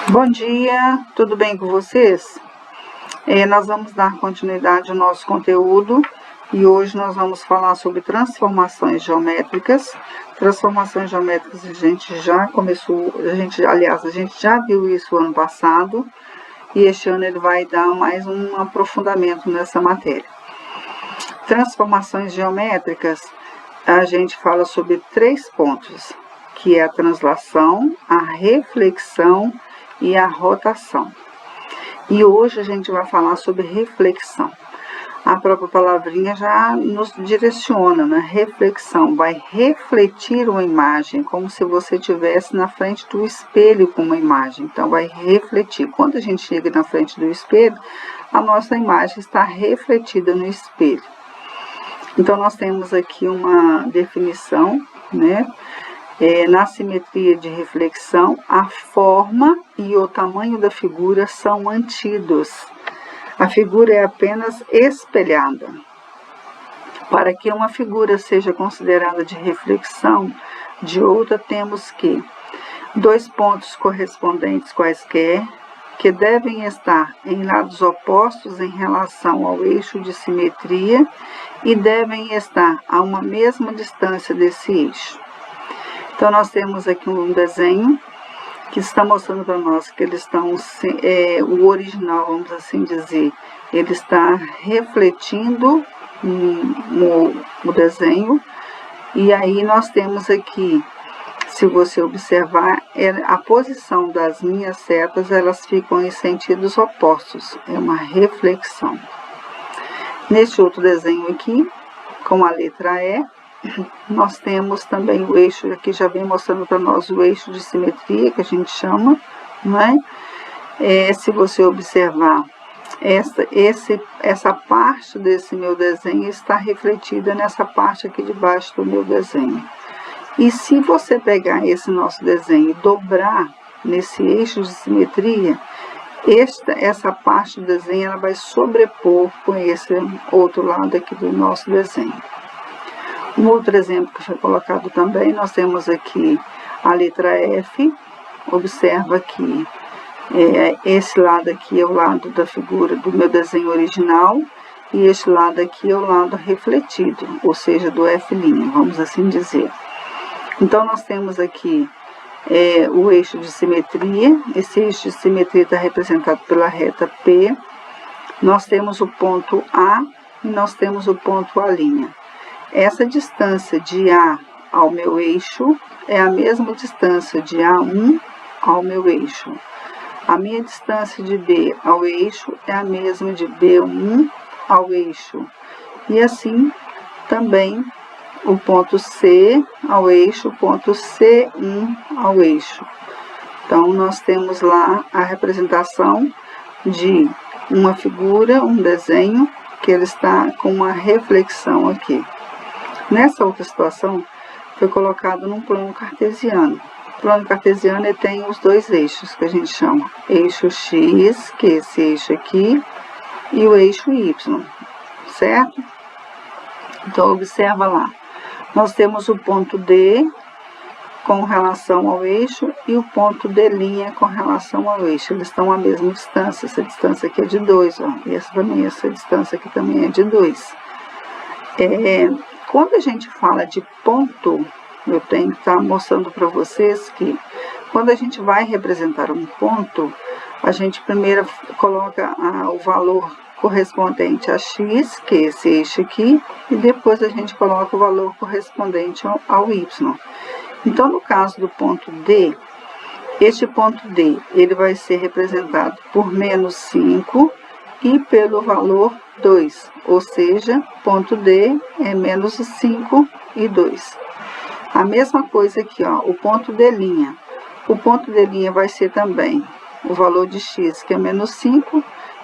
Bom dia, tudo bem com vocês? Nós vamos dar continuidade ao nosso conteúdo e hoje nós vamos falar sobre transformações geométricas. Transformações geométricas a gente já começou, a gente já viu isso ano passado e este ano ele vai dar mais um aprofundamento nessa matéria. Transformações geométricas, a gente fala sobre 3 pontos, que é a translação, a reflexão e a rotação. E hoje a gente vai falar sobre reflexão. A própria palavrinha já nos direciona, né? Reflexão, vai refletir uma imagem, como se você estivesse na frente do espelho com uma imagem. Então, vai refletir. Quando a gente chega na frente do espelho, a nossa imagem está refletida no espelho. Então, nós temos aqui uma definição, né? Na simetria de reflexão, a forma e o tamanho da figura são mantidos. A figura é apenas espelhada. Para que uma figura seja considerada de reflexão de outra, temos que 2 pontos correspondentes quaisquer, que devem estar em lados opostos em relação ao eixo de simetria e devem estar a uma mesma distância desse eixo. Então, nós temos aqui um desenho que está mostrando para nós que eles estão, o original, vamos assim dizer, ele está refletindo o desenho. E aí nós temos aqui, se você observar, a posição das minhas setas, elas ficam em sentidos opostos, é uma reflexão. Neste outro desenho aqui, com a letra E, nós temos também o eixo, aqui já vem mostrando para nós o eixo de simetria, que a gente chama, não é? Se você observar, essa parte desse meu desenho está refletida nessa parte aqui de baixo do meu desenho. E se você pegar esse nosso desenho e dobrar nesse eixo de simetria, essa parte do desenho ela vai sobrepor com esse outro lado aqui do nosso desenho. Um outro exemplo que foi colocado também, nós temos aqui a letra F. Observa que esse lado aqui é o lado da figura do meu desenho original e este lado aqui é o lado refletido, ou seja, do F', vamos assim dizer. Então, nós temos aqui o eixo de simetria. Esse eixo de simetria está representado pela reta P. Nós temos o ponto A e nós temos o ponto A'. Essa distância de A ao meu eixo é a mesma distância de A1 ao meu eixo. A minha distância de B ao eixo é a mesma de B1 ao eixo. E assim também o ponto C ao eixo, o ponto C1 ao eixo. Então, nós temos lá a representação de uma figura, um desenho, que ele está com uma reflexão aqui. Nessa outra situação, foi colocado num plano cartesiano. O plano cartesiano ele tem os 2 eixos, que a gente chama eixo X, que é esse eixo aqui, e o eixo Y, certo? Então, observa lá. Nós temos o ponto D com relação ao eixo e o ponto D' com relação ao eixo. Eles estão à mesma distância. Essa distância aqui é de 2, ó. E essa distância aqui também é de 2. Quando a gente fala de ponto, eu tenho que estar mostrando para vocês que quando a gente vai representar um ponto, a gente primeiro coloca o valor correspondente a x, que é esse eixo aqui, e depois a gente coloca o valor correspondente ao y. Então, no caso do ponto D, este ponto D, ele vai ser representado por menos 5 e pelo valor 2, ou seja, ponto D é menos 5 e 2. A mesma coisa aqui, ó, o ponto D'. O ponto D' vai ser também o valor de x, que é menos 5,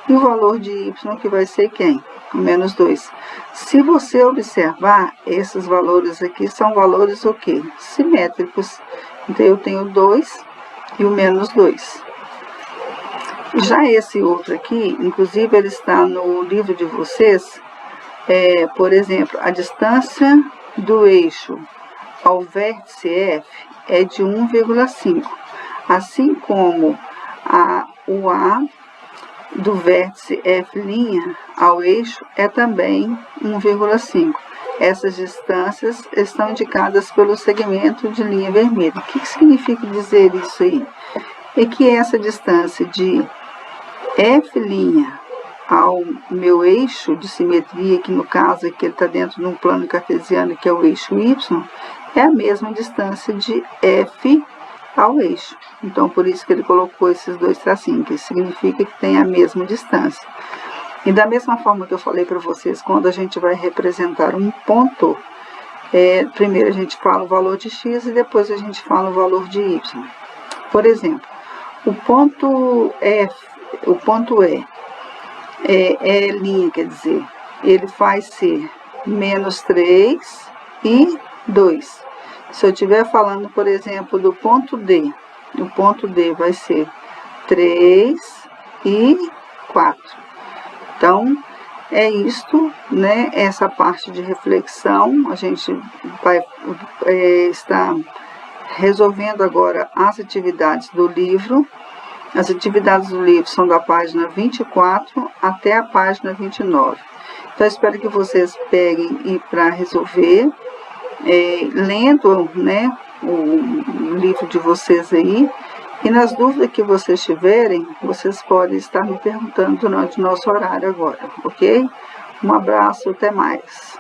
e o valor de y, que vai ser quem? Menos 2. Se você observar, esses valores aqui são valores o quê? Simétricos. Então, eu tenho 2 e o menos 2. Já esse outro aqui, inclusive ele está no livro de vocês, por exemplo, a distância do eixo ao vértice F é de 1,5. Assim como O A do vértice F' ao eixo é também 1,5. Essas distâncias estão indicadas pelo segmento de linha vermelha. O que significa dizer isso aí? É que essa distância de F' ao meu eixo de simetria, que no caso aqui ele está dentro de um plano cartesiano, que é o eixo Y, é a mesma distância de F ao eixo. Então, por isso que ele colocou esses dois tracinhos, que significa que tem a mesma distância. E da mesma forma que eu falei para vocês, quando a gente vai representar um ponto, primeiro a gente fala o valor de x e depois a gente fala o valor de y. Por exemplo, o ponto E', quer dizer, ele vai ser menos 3 e 2. Se eu estiver falando, por exemplo, do ponto D, o ponto D vai ser 3 e 4. Então, é isto, né? Essa parte de reflexão, a gente vai estar resolvendo agora as atividades do livro. As atividades do livro são da página 24 até a página 29. Então, espero que vocês peguem para resolver, lendo, né, o livro de vocês aí. E nas dúvidas que vocês tiverem, vocês podem estar me perguntando durante o nosso horário agora, ok? Um abraço, até mais.